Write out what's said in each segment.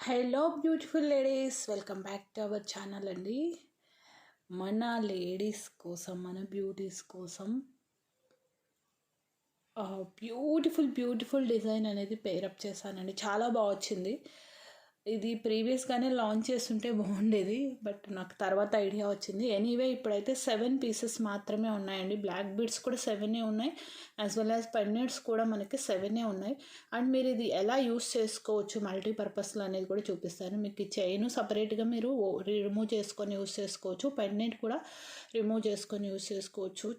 Hello beautiful ladies, welcome back to our channel అండి. మన ladies కోసం, మన బ్యూటీస్ కోసం బ్యూటిఫుల్ డిజైన్ అనేది పేరప్ చేశానండి. చాలా బాగా వచ్చింది. ఇది ప్రీవియస్గానే లాంచ్ చేస్తుంటే బాగుండేది, బట్ నాకు తర్వాత ఐడియా వచ్చింది. ఎనీవే ఇప్పుడైతే 7 పీసెస్ మాత్రమే ఉన్నాయండి. బ్లాక్ బీడ్స్ కూడా 7 ఉన్నాయి, యాజ్ వెల్ యాజ్ పెండెంట్స్ కూడా మనకి 7 ఉన్నాయి. అండ్ మీరు ఇది ఎలా యూస్ చేసుకోవచ్చు మల్టీపర్పస్లో అనేది కూడా చూపిస్తాను. మీకు ఈ చైన్ సపరేట్గా మీరు రిమూవ్ చేసుకొని యూస్ చేసుకోవచ్చు, పెండెంట్ కూడా రిమూవ్ చేసుకొని యూస్ చేసుకోవచ్చు.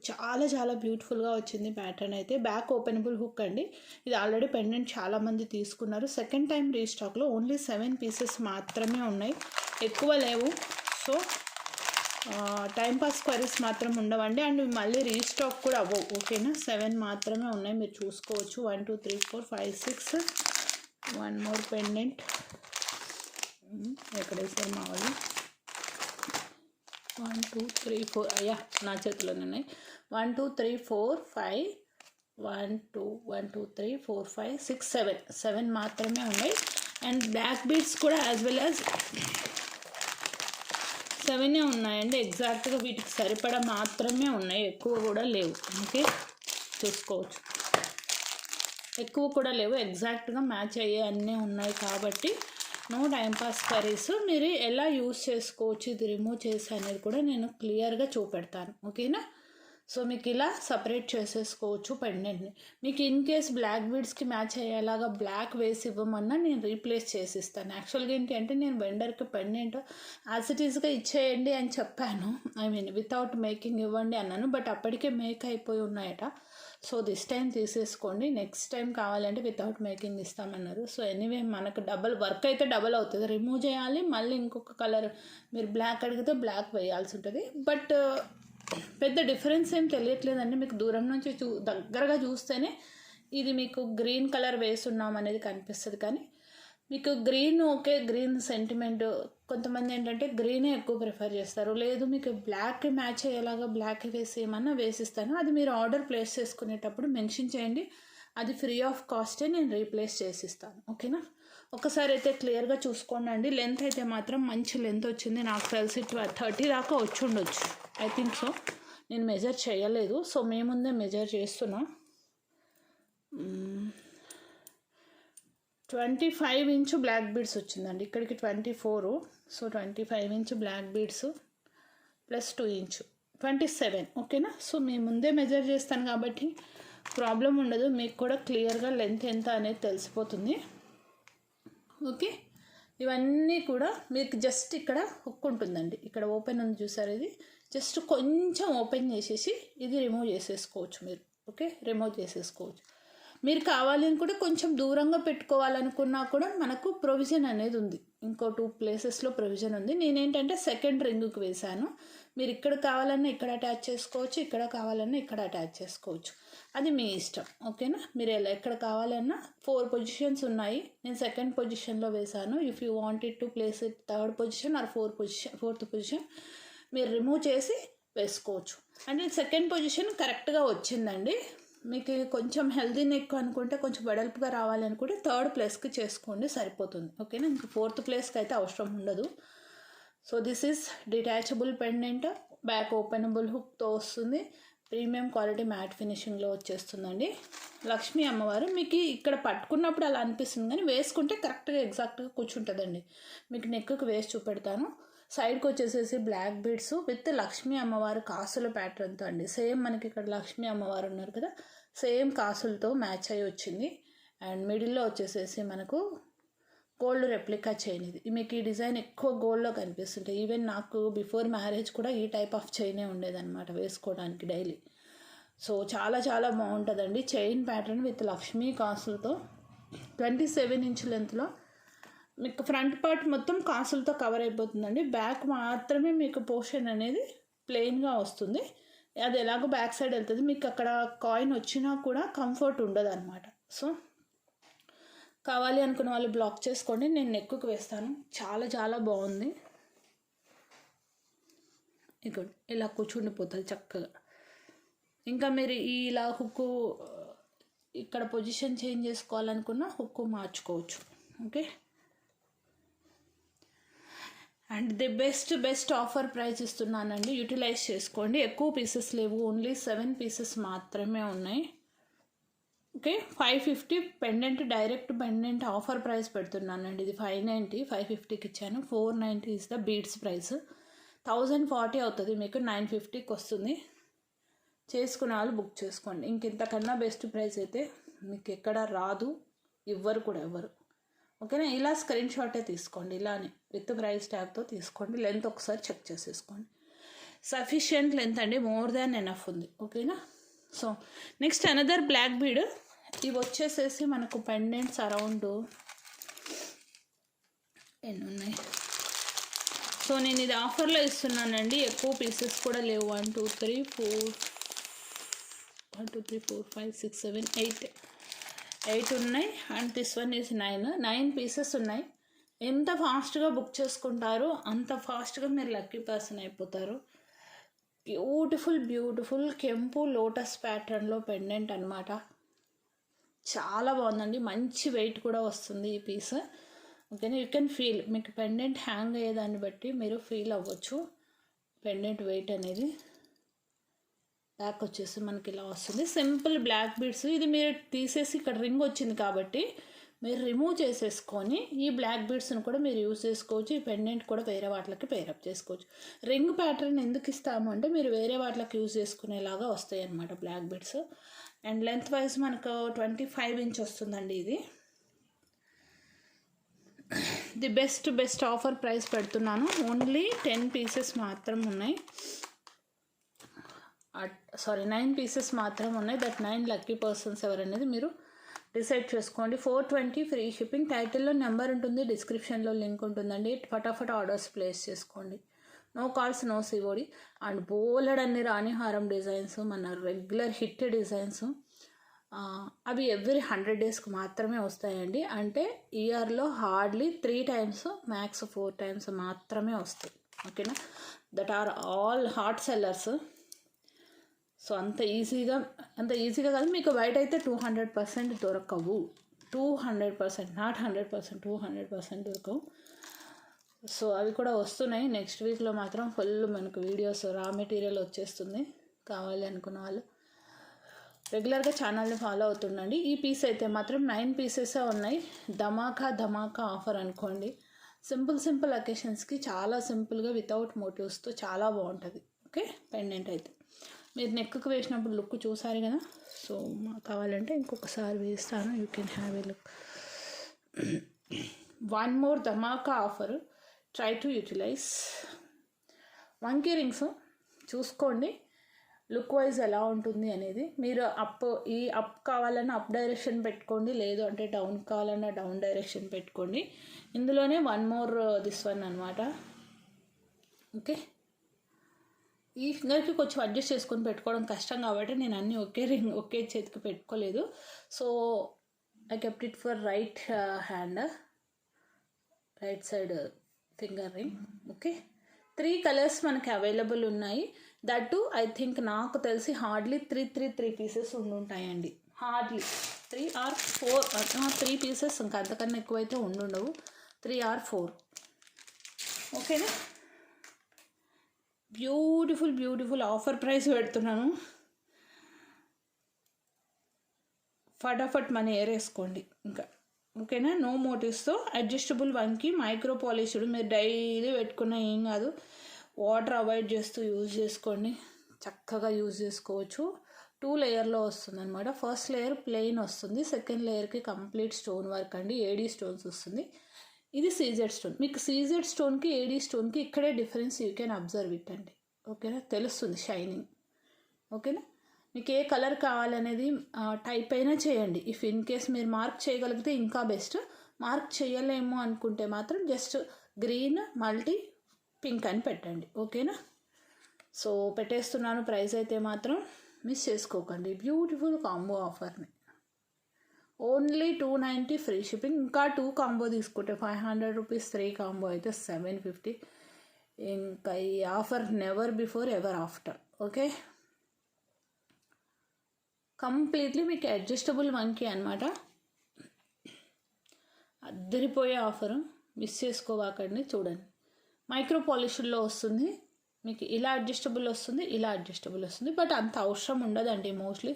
చాలా బ్యూటిఫుల్గా వచ్చింది ప్యాటర్న్ అయితే. బ్యాక్ ఓపెనబుల్ హుక్ అండి. ఇది ఆల్రెడీ పెండెంట్ చాలామంది తీసుకున్నారు. సెకండ్ టైం రీస్టాక్లో ఓన్లీ 7 పీసెస్ మాత్రమే ఉన్నాయి, ఎక్కువ లేవు. సో టైంపాస్ క్వరీస్ మాత్రం ఉండవండి, అండ్ మళ్ళీ రీస్టాక్ కూడా అవ్వవు. ఓకేనా, 7 మాత్రమే ఉన్నాయి, మీరు చూసుకోవచ్చు. 1 2 3 4 5 6. 1 మోర్ పెండెంట్. ఎక్కడ వేసారు మా వాళ్ళు? 1 2 3 4. అయ్యా, నా చేతిలోనే ఉన్నాయి. 1 2 3 4 5. 1 2 3 4 5 6 7 మాత్రమే ఉన్నాయి. అండ్ బ్లాక్ బీడ్స్ కూడా యాజ్ వెల్ యాజ్ 7 ఉన్నాయండి. ఎగ్జాక్ట్గా వీటికి సరిపడా మాత్రమే ఉన్నాయి, ఎక్కువ కూడా లేవు. ఓకే, చూసుకోవచ్చు, ఎక్కువ కూడా లేవు, ఎగ్జాక్ట్గా మ్యాచ్ అయ్యే అన్నీ ఉన్నాయి. కాబట్టి నో టైంపాస్ కర్రీస్. మీరు ఎలా యూస్ చేసుకోవచ్చు, ఇది రిమూవ్ చేసి అనేది కూడా నేను క్లియర్గా చూపెడతాను. ఓకేనా, సో మీకు ఇలా సపరేట్ చేసేసుకోవచ్చు పెండెంట్ని. మీకు ఇన్ కేస్ బ్లాక్ బీడ్స్కి మ్యాచ్ అయ్యేలాగా బ్లాక్ వేసి ఇవ్వమన్నా నేను రీప్లేస్ చేసిస్తాను. యాక్చువల్గా ఏంటి అంటే నేను వెండర్కి పెండెంట్ యాజ్ ఇట్ ఈస్గా ఇచ్చేయండి అని చెప్పాను, ఐ మీన్ వితౌట్ మేకింగ్ ఇవ్వండి అన్నాను, బట్ అప్పటికే మేక్ అయిపోయి ఉన్నాయట. సో దిస్ టైం తీసేసుకోండి, నెక్స్ట్ టైం కావాలంటే వితౌట్ మేకింగ్ ఇస్తామన్నారు. సో ఎనీవే మనకు డబల్ వర్క్ అయితే డబల్ అవుతుంది. రిమూవ్ చేయాలి, మళ్ళీ ఇంకొక కలర్ మీరు బ్లాక్ అడిగితే బ్లాక్ వేయాల్సి ఉంటుంది. బట్ పెద్ద డిఫరెన్స్ ఏం తెలియట్లేదండి. మీకు దూరం నుంచి దగ్గరగా చూస్తేనే ఇది మీకు గ్రీన్ కలర్ వేస్తున్నాం అనేది కనిపిస్తుంది. కానీ మీకు గ్రీన్ ఓకే, గ్రీన్ సెంటిమెంట్. కొంతమంది ఏంటంటే గ్రీనే ఎక్కువ ప్రిఫర్ చేస్తారు. లేదు మీకు బ్లాక్ మ్యాచ్ అయ్యేలాగా బ్లాక్ వేసి ఏమన్నా వేసిస్తాను, అది మీరు ఆర్డర్ ప్లేస్ చేసుకునేటప్పుడు మెన్షన్ చేయండి, అది ఫ్రీ ఆఫ్ కాస్టే నేను రీప్లేస్ చేసిస్తాను. ఓకేనా, ఒకసారి అయితే క్లియర్గా చూసుకోండి. లెంత్ అయితే మాత్రం మంచి లెంత్ వచ్చింది. నాకు తెలిసి 30 దాకా వచ్చి ఉండొచ్చు, ఐ థింక్ సో. నేను మెజర్ చేయలేదు, సో మేము ముందే మెజర్ చేస్తున్నా. 25 ఇంచ్ బ్లాక్ బీడ్స్ వచ్చిందండి, ఇక్కడికి 24. So 25 inch black beads plus 2 inch 27. ఓకేనా, సో మేము ముందే మెజర్ చేస్తాను కాబట్టి ప్రాబ్లం ఉండదు. మీకు కూడా క్లియర్గా లెంత్ ఎంత అనేది తెలిసిపోతుంది. ఓకే, ఇవన్నీ కూడా మీకు జస్ట్ ఇక్కడ హుక్ ఉంటుందండి, ఇక్కడ ఓపెన్ ఉంది చూసారు, ఇది జస్ట్ కొంచెం ఓపెన్ చేసేసి ఇది రిమూవ్ చేసేసుకోవచ్చు మీరు. ఓకే, రిమూవ్ చేసేసుకోవచ్చు. మీరు కావాలి అని కూడా కొంచెం దూరంగా పెట్టుకోవాలనుకున్నా కూడా మనకు ప్రొవిజన్ అనేది ఉంది, ఇంకో 2 ప్లేసెస్లో ప్రొవిజన్ ఉంది. నేనేంటంటే సెకండ్ రింగ్కి వేశాను. మీరు ఇక్కడ కావాలన్నా ఇక్కడ అటాచ్ చేసుకోవచ్చు, ఇక్కడ కావాలన్నా ఇక్కడ అటాచ్ చేసుకోవచ్చు, అది మీ ఇష్టం. ఓకేనా, మీరు ఎలా ఎక్కడ కావాలన్నా 4 పొజిషన్స్ ఉన్నాయి. నేను సెకండ్ పొజిషన్లో వేశాను. If you wanted to place it third position or fourth position మీరు రిమూవ్ చేసి వేసుకోవచ్చు. అంటే సెకండ్ పొజిషన్ కరెక్ట్గా వచ్చిందండి. మీకు కొంచెం హెల్దీ నెక్ అనుకుంటే, కొంచెం వెడల్పుగా రావాలి అనుకుంటే థర్డ్ ప్లేస్కి చేసుకోండి, సరిపోతుంది. ఓకేనా, ఇంకా ఫోర్త్ ప్లేస్కి అయితే అవసరం ఉండదు. So this is detachable pendant, back openable హుక్తో వస్తుంది, ప్రీమియం క్వాలిటీ మ్యాట్ ఫినిషింగ్లో వచ్చేస్తుందండి. లక్ష్మీ అమ్మవారు మీకు ఇక్కడ పట్టుకున్నప్పుడు అలా అనిపిస్తుంది, కానీ వేసుకుంటే కరెక్ట్గా ఎగ్జాక్ట్గా కూర్చుంటుందండి. మీకు నెక్కి వేసి చూపెడతాను. సైడ్కి వచ్చేసేసి బ్లాక్ బీడ్స్ విత్ లక్ష్మీ అమ్మవారు కాసుల ప్యాటర్న్తో అండి. సేమ్ మనకి ఇక్కడ లక్ష్మీ అమ్మవారు ఉన్నారు కదా, సేమ్ కాసులతో మ్యాచ్ అయ్యి వచ్చింది. అండ్ మిడిల్లో వచ్చేసేసి మనకు గోల్డ్ రెప్లికా చైన్. ఇది మీకు ఈ డిజైన్ ఎక్కువ గోల్డ్లో కనిపిస్తుంటాయి. ఈవెన్ నాకు బిఫోర్ మ్యారేజ్ కూడా ఈ టైప్ ఆఫ్ చైనే ఉండేదన్నమాట వేసుకోవడానికి డైలీ. సో చాలా బాగుంటుందండి చైన్ ప్యాటర్న్ విత్ లక్ష్మీ కాసులతో. 27 ఇంచ్ లెంత్లో మీకు ఫ్రంట్ పార్ట్ మొత్తం కాసులతో కవర్ అయిపోతుందండి. బ్యాక్ మాత్రమే మీకు పోర్షన్ అనేది ప్లెయిన్గా వస్తుంది. అది ఎలాగో బ్యాక్ సైడ్ వెళ్తుంది, మీకు అక్కడ కాయిన్ వచ్చినా కూడా కంఫర్ట్ ఉండదు అనమాట. సో కావాలి అనుకున్న వాళ్ళు బ్లాక్ చేసుకోండి, నేను నెక్కు వేస్తాను. చాలా బాగుంది. ఇక్కడ ఇలా కూర్చుండిపోతుంది చక్కగా. ఇంకా మీరు ఇలా హుక్కు ఇక్కడ పొజిషన్ చేంజ్ చేసుకోవాలనుకున్న హుక్కు మార్చుకోవచ్చు. Okay, and best offer price ఇస్తున్నానండి, యూటిలైజ్ చేసుకోండి. ఎక్కువ పీసెస్ లేవు, ఓన్లీ 7 పీసెస్ మాత్రమే ఉన్నాయి. Okay, 550 pendant, direct pendant offer price పెడుతున్నానండి. ఇది 590, 550కి ఇచ్చాను. 490 ఇస్ ద బీడ్స్ ప్రైస్. 1040 అవుతుంది, మీకు 950కి వస్తుంది. చేసుకునే వాళ్ళు బుక్ చేసుకోండి. ఇంకెంతకన్నా బెస్ట్ ప్రైస్ అయితే మీకు ఎక్కడ రాదు, ఇవ్వరు కూడా ఎవ్వరు. ఓకేనా, ఇలా స్క్రీన్ షాటే తీసుకోండి, ఇలానే విత్ ప్రైస్ ట్యాగ్తో తీసుకోండి. లెంత్ ఒకసారి చెక్ చేసేసుకోండి. సఫిషియంట్ లెంత్ అండి, మోర్ దాన్ ఎనఫ్ ఉంది. ఓకేనా. So next another black bead. ఇవి వచ్చేసేసి మనకు పెండెంట్స్ అరౌండ్ ఎన్ని ఉన్నాయి. సో నేను ఇది ఆఫర్లో ఇస్తున్నానండి, ఎక్కువ పీసెస్ కూడా లేవు. 1 2 3 4 5 6 7 8 ఉన్నాయి. And this one is 9 pieces ఉన్నాయి. ఎంత ఫాస్ట్గా బుక్ చేసుకుంటారో అంత ఫాస్ట్గా మీరు లక్కీ పర్సన్ అయిపోతారు. బ్యూటిఫుల్ కెంపు లోటస్ ప్యాటర్న్లో పెండెంట్ అనమాట. చాలా బాగుందండి, మంచి వెయిట్ కూడా వస్తుంది ఈ పీస్. ఓకేనా, యూ కెన్ ఫీల్, మీకు పెండెంట్ హ్యాంగ్ అయ్యేదాన్ని బట్టి మీరు ఫీల్ అవ్వచ్చు పెండెంట్ వెయిట్ అనేది. బ్యాక్ వచ్చేసి మనకి ఇలా వస్తుంది, సింపుల్ బ్లాక్ బీడ్స్. ఇది మీరు తీసేసి ఇక్కడ రింగ్ వచ్చింది కాబట్టి మీరు రిమూవ్ చేసేసుకొని ఈ బ్లాక్ బీడ్స్ని కూడా మీరు యూజ్ చేసుకోవచ్చు. ఈ పెండెంట్ కూడా వేరే వాటికి పేరప్ చేసుకోవచ్చు. రింగ్ ప్యాటర్న్ ఎందుకు ఇస్తాము అంటే మీరు వేరే వాటికి యూజ్ చేసుకునేలాగా వస్తాయి అన్నమాట black beads. And length wise మనకు 25 ఇంచ్ వస్తుందండి. ఇది ది బెస్ట్ ఆఫర్ ప్రైస్ పెడుతున్నాను. ఓన్లీ 10 పీసెస్ మాత్రం ఉన్నాయి. 9 పీసెస్ మాత్రం ఉన్నాయి. దట్ 9 లక్కీ పర్సన్స్ ఎవరనేది మీరు డిసైడ్ చేసుకోండి. 420 ఫ్రీ షిప్పింగ్. టైటిల్లో నెంబర్ ఉంటుంది, డిస్క్రిప్షన్లో లింక్ ఉంటుందండి. ఫటాఫట్ ఆర్డర్స్ ప్లేస్ చేసుకోండి. No calls, no COD. And బోలెడ్ అన్ని రాణిహారం డిజైన్స్, మన రెగ్యులర్ హిట్ డిజైన్స్, అవి ఎవ్రీ 100 డేస్కి మాత్రమే వస్తాయండి. అంటే ఇయర్లో హార్డ్లీ 3 టైమ్స్, మ్యాక్స్ 4 టైమ్స్ మాత్రమే వస్తాయి. ఓకేనా, that are all hot sellers. So అంత ఈజీగా కాదు, మీకు బయట అయితే 200% దొరకవు. 200%, నాట్ 100%, 200% దొరకవు. సో అవి కూడా వస్తున్నాయి. నెక్స్ట్ వీక్లో మాత్రం ఫుల్ మనకు వీడియోస్, రా మెటీరియల్ వచ్చేస్తుంది. కావాలి అనుకున్న వాళ్ళు రెగ్యులర్గా ఛానల్ని ఫాలో అవుతుండండి. ఈ పీస్ అయితే మాత్రం 9 పీసెసే ఉన్నాయి. ధమాకా ఆఫర్ అనుకోండి. సింపుల్ అకేషన్స్కి చాలా సింపుల్గా వితౌట్ మోటివ్స్తో చాలా బాగుంటుంది. ఓకే, పెండెంట్ అయితే మీరు నెక్కు వేసినప్పుడు లుక్ చూసారు కదా. సో కావాలంటే ఇంకొకసారి వేస్తాను, you can have a look. 1 more ధమాకా ఆఫర్, ట్రై టు యూటిలైజ్. వంకీ రింగ్స్ చూసుకోండి, లుక్ వైజ్ ఎలా ఉంటుంది అనేది. మీరు అప్ కావాలన్నా అప్ డైరెక్షన్ పెట్టుకోండి, లేదు అంటే డౌన్ కావాలన్నా డౌన్ డైరెక్షన్ పెట్టుకోండి. ఇందులోనే 1 మోర్ దిస్ వన్ అనమాట. ఓకే, ఈ ఫింగర్కి కొంచెం అడ్జస్ట్ చేసుకొని పెట్టుకోవడం కష్టం కాబట్టి నేను అన్నీ ఒకే చేతికి పెట్టుకోలేదు. So I kept it for right hand, right side finger ring. Okay, 3 colours మనకి అవైలబుల్ ఉన్నాయి. దట్ ఐ థింక్ నాకు తెలిసి హార్డ్లీ 3 పీసెస్ ఉండుంటాయండి. హార్డ్లీ 3 or 4, 3 పీసెస్, ఇంకా అంతకన్నా ఎక్కువైతే ఉండుండవు. 3 or 4. ఓకేనా, బ్యూటిఫుల్ ఆఫర్ ప్రైస్ పెడుతున్నాను. ఫటాఫట్ మనీ ఏరేసుకోండి ఇంకా. ఓకేనా, నో మోటివ్స్తో అడ్జస్టబుల్ వంకి మైక్రో పాలిష్డ్. మీరు డైలీ పెట్టుకున్న ఏం కాదు, వాటర్ అవాయిడ్ చేస్తూ యూజ్ చేసుకోండి, చక్కగా యూజ్ చేసుకోవచ్చు. 2 లేయర్లో వస్తుంది అనమాట. ఫస్ట్ లేయర్ ప్లెయిన్ వస్తుంది, సెకండ్ లేయర్కి కంప్లీట్ స్టోన్ వర్క్ అండి, ఏడీ స్టోన్స్ వస్తుంది. ఇది సీజెడ్ స్టోన్. మీకు సీజెడ్ స్టోన్కి ఏడీ స్టోన్కి ఇక్కడే difference you can observe it అండి. ఓకేనా, తెలుస్తుంది షైనింగ్. ఓకేనా, మీకు ఏ కలర్ కావాలనేది టైప్ అయినా చేయండి. ఇఫ్ ఇన్ కేస్ మీరు మార్క్ చేయగలిగితే ఇంకా బెస్ట్. మార్క్ చేయలేము అనుకుంటే మాత్రం జస్ట్ గ్రీన్ మల్టీ పింక్ అని పెట్టండి. ఓకేనా, సో పెట్టేస్తున్నాను. ప్రైస్ అయితే మాత్రం మిస్ చేసుకోకండి. బ్యూటిఫుల్ కాంబో ఆఫర్ని. Only 290 free shipping. ఇంకా 2 కాంబో తీసుకుంటే 500 రూపీస్, 3 కాంబో అయితే 750. ఇంకా ఈ offer never before ever after. Okay, completely మీకు అడ్జస్టబుల్ వంకీ అనమాట. అద్దరిపోయే ఆఫరు, మిస్ చేసుకోవాకండి. చూడండి, మైక్రో పాలిష్లో వస్తుంది మీకు, ఇలా అడ్జస్టబుల్ వస్తుంది, ఇలా అడ్జస్టబుల్ వస్తుంది. బట్ అంత అవసరం ఉండదండి. మోస్ట్లీ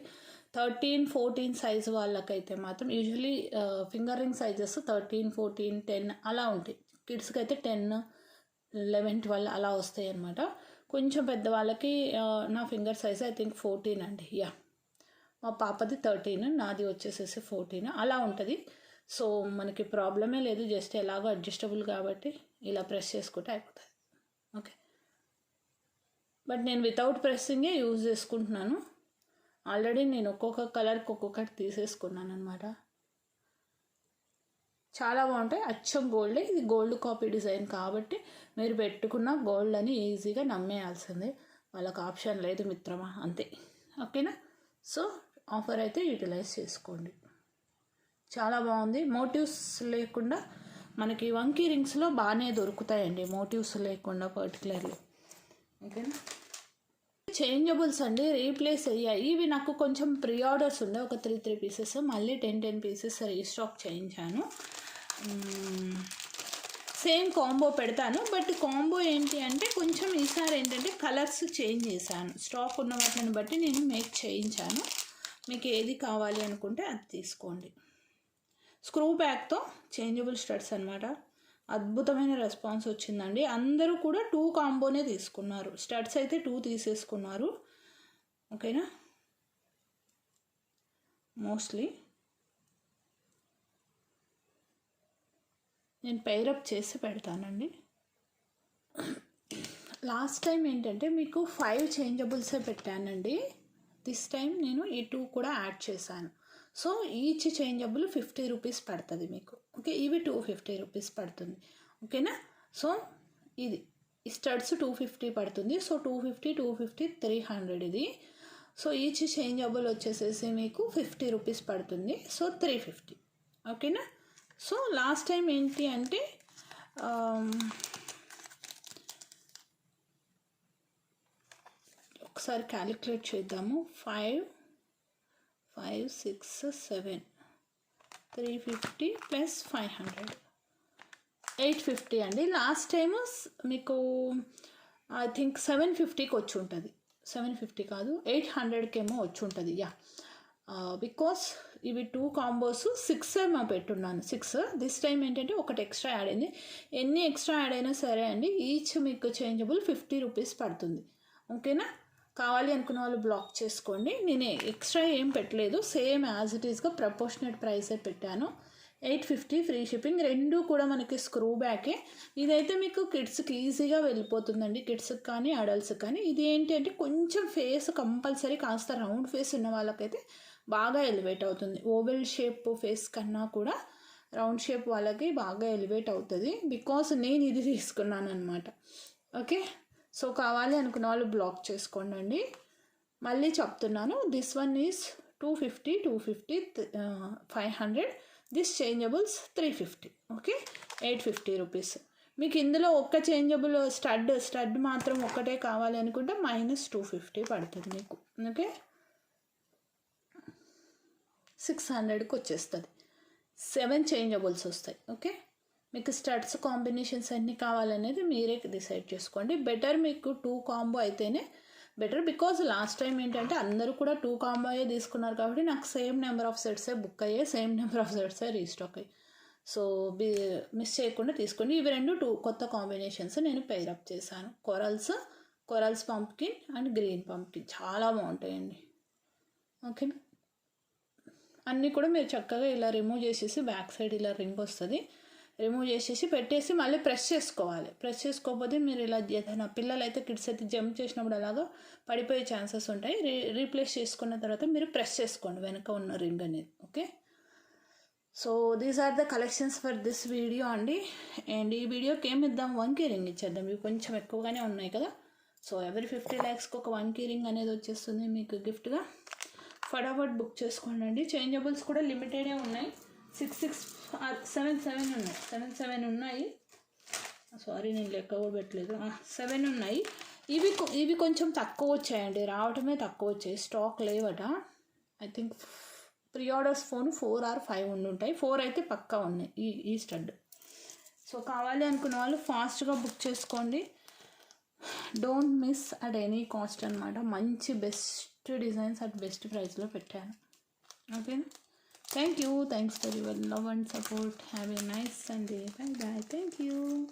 13, 14 సైజు వాళ్ళకైతే మాత్రం యూజువలీ ఫింగర్ రింగ్ సైజెస్ 13, 14, 10 అలా ఉంటాయి. కిడ్స్కి అయితే 10, 11, 12 అలా వస్తాయి అన్నమాట. కొంచెం పెద్దవాళ్ళకి నా ఫింగర్ సైజ్ ఐ థింక్ 14 అండి. యా, మా పాపది 13, నాది వచ్చేసేసి 14 అలా ఉంటుంది. సో మనకి ప్రాబ్లమే లేదు, జస్ట్ ఎలాగో అడ్జస్టబుల్ కాబట్టి ఇలా ప్రెస్ చేసుకుంటే అయిపోతుంది. ఓకే, బట్ నేను వితౌట్ ప్రెస్సింగే యూజ్ చేసుకుంటున్నాను. ఆల్రెడీ నేను ఒక్కొక్క కలర్కి ఒక్కొక్కటి తీసేసుకున్నాను అనమాట. చాలా బాగుంటాయి, అచ్చం గోల్డే. ఇది గోల్డ్ కాపీ డిజైన్ కాబట్టి మీరు పెట్టుకున్న గోల్డ్ అని ఈజీగా నమ్మేయాల్సిందే, వాళ్ళకి ఆప్షన్ లేదు మిత్రమా, అంతే. ఓకేనా? సో ఆఫర్ అయితే యూటిలైజ్ చేసుకోండి. చాలా బాగుంది. మోటివ్స్ లేకుండా మనకి వంకీ రింగ్స్లో బాగానే దొరుకుతాయండి, మోటివ్స్ లేకుండా పర్టికులర్లీ. ఓకేనా? చేంజబుల్స్ అండి, రీప్లేస్ అయ్యాయి. ఇవి నాకు కొంచెం ప్రీ ఆర్డర్స్ ఉండే, ఒక 3 పీసెస్, మళ్ళీ 10 పీసెస్ రీస్టాక్ చేయించాను. సేమ్ కాంబో పెడతాను, బట్ కాంబో ఏంటి అంటే కొంచెం ఈసారి ఏంటంటే కలర్స్ చేంజ్ చేశాను. స్టాక్ ఉన్న వాటిని బట్టి నేను మేక్ చేయించాను. మీకు ఏది కావాలి అనుకుంటే అది తీసుకోండి. స్క్రూ బ్యాగ్తో చేంజబుల్ స్టడ్స్ అనమాట. అద్భుతమైన రెస్పాన్స్ వచ్చిందండి. అందరూ కూడా 2 కాంబోనే తీసుకున్నారు. స్టడ్స్ అయితే 2 తీసేసుకున్నారు. ఓకేనా? మోస్ట్లీ నేను పైరప్ చేసి పెడతానండి. లాస్ట్ టైం ఏంటంటే మీకు 5 చేంజబుల్సే పెట్టానండి. దిస్ టైం నేను ఈ 2 కూడా యాడ్ చేశాను. సో ఈచ్ చేంజబుల్ 50 రూపీస్ పడుతుంది మీకు. ఓకే, ఇవి 250 రూపీస్ పడుతుంది. ఓకేనా? సో ఇది స్టడ్స్ 250 పడుతుంది. సో 250, 250, 300 ఇది. సో ఈచ్ చేంజబుల్ వచ్చేసేసి మీకు 50 రూపీస్ పడుతుంది. సో 350. ఓకేనా? సో లాస్ట్ టైం ఏంటి అంటే ఒకసారి క్యాలిక్యులేట్ చేద్దాము. 5, 6, 7, 350 ప్లస్ 500, 850 అండి. లాస్ట్ టైము మీకు ఐ థింక్ 750కి వచ్చి ఉంటుంది. 750 కాదు, 800కేమో వచ్చి ఉంటుంది. యా, బికాస్ ఇవి 2 కాంబోస్ 6 ఏమో పెట్టున్నాను. 6 దిస్ టైం ఏంటంటే ఒకటి ఎక్స్ట్రా యాడ్ అయింది. ఎన్ని ఎక్స్ట్రా యాడ్ అయినా సరే అండి, ఈచ్ మీకు చేంజబుల్ 50 రూపీస్ పడుతుంది. ఓకేనా? కావాలి అనుకున్న వాళ్ళు బ్లాక్ చేసుకోండి. నేను ఎక్స్ట్రా ఏం పెట్టలేదు, సేమ్ యాజ్ ఇట్ ఈస్గా ప్రపోర్షనేట్ ప్రైసే పెట్టాను. 850 ఫ్రీ షిప్పింగ్. 2 కూడా మనకి స్క్రూ బ్యాకే. ఇదైతే మీకు కిడ్స్కి ఈజీగా వెళ్ళిపోతుందండి, కిడ్స్కి కానీ అడల్ట్స్కి కానీ. ఇది ఏంటి అంటే కొంచెం ఫేస్ కంపల్సరీ కాస్త రౌండ్ ఫేస్ ఉన్న వాళ్ళకైతే బాగా ఎలివేట్ అవుతుంది. ఓవెల్ షేప్ ఫేస్ కన్నా కూడా రౌండ్ షేప్ వాళ్ళకి బాగా ఎలివేట్ అవుతుంది. బికాస్ నేను ఇది తీసుకున్నాను అనమాట. ఓకే, సో కావాలి అనుకున్న వాళ్ళు బ్లాక్ చేసుకోండి. మళ్ళీ చెప్తున్నాను, this one is 250, 250, 500. This changeables 350. Okay, 850 rupees. మీకు ఇందులో ఒక్క చేంజబుల్ స్టడ్ మాత్రం ఒక్కటే కావాలి అనుకుంటే -250 పడుతుంది మీకు. ఓకే, 600కి వచ్చేస్తుంది. 7 చేంజబుల్స్ వస్తాయి. ఓకే, మీకు స్టడ్స్ కాంబినేషన్స్ అన్నీ కావాలనేది మీరే డిసైడ్ చేసుకోండి. బెటర్ మీకు 2 కాంబో అయితేనే బెటర్. బికాజ్ లాస్ట్ టైం ఏంటంటే అందరూ కూడా 2 కాంబోయే తీసుకున్నారు కాబట్టి నాకు సేమ్ నెంబర్ ఆఫ్ సెట్సే బుక్ అయ్యాయి, సేమ్ నెంబర్ ఆఫ్ సెట్సే రీస్టాక్ అయ్యాయి. సో మిస్ చేయకుండా తీసుకోండి. ఇవి 2 కొత్త కాంబినేషన్స్ నేను పేరప్ చేశాను. Corals pumpkin and green pumpkin చాలా బాగుంటాయండి. ఓకేనా? అన్నీ కూడా మీరు చక్కగా ఇలా రిమూవ్ చేసేసి బ్యాక్ సైడ్ ఇలా రింగ్ వస్తుంది, రిమూవ్ చేసేసి పెట్టేసి మళ్ళీ ప్రెస్ చేసుకోవాలి. ప్రెస్ చేసుకోకపోతే మీరు ఇలా ఏదైనా పిల్లలు అయితే కిడ్స్ అయితే జంప్ చేసినప్పుడు అలాగా పడిపోయే ఛాన్సెస్ ఉంటాయి. రీప్లేస్ చేసుకున్న తర్వాత మీరు ప్రెస్ చేసుకోండి వెనక ఉన్న రింగ్ అనేది. Okay, so these are the collections for this video అండి. అండ్ ఈ వీడియోకి ఏమి ఇద్దాం, వంకీ రింగ్ ఇచ్చేద్దాం. ఇవి కొంచెం ఎక్కువగానే ఉన్నాయి కదా. సో ఎవరి 50 lakhsకి ఒక వంకీ రింగ్ అనేది వచ్చేస్తుంది మీకు గిఫ్ట్గా. ఫటాఫట్ బుక్ చేసుకోండి. చేంజబుల్స్ కూడా లిమిటెడే ఉన్నాయి. 7 ఉన్నాయి. సారీ, నేను లెక్క కూడా పెట్టలేదు. 7 ఉన్నాయి. ఇవి కొంచెం తక్కువ వచ్చాయండి, రావటమే తక్కువ వచ్చాయి, స్టాక్ లేవట. I think pre orders 4 or 5 ఉంటాయి. 4 అయితే పక్కా ఉన్నాయి ఈ స్టడ్. సో సో కావాలి అనుకున్న వాళ్ళు ఫాస్ట్గా బుక్ చేసుకోండి. Don't miss at any cost అనమాట. మంచి బెస్ట్ డిజైన్స్ అట్ బెస్ట్ ప్రైస్లో పెట్టాను. ఓకేనా? Thank you. Thanks for your love and support. Have a nice Sunday. Bye bye. Thank you.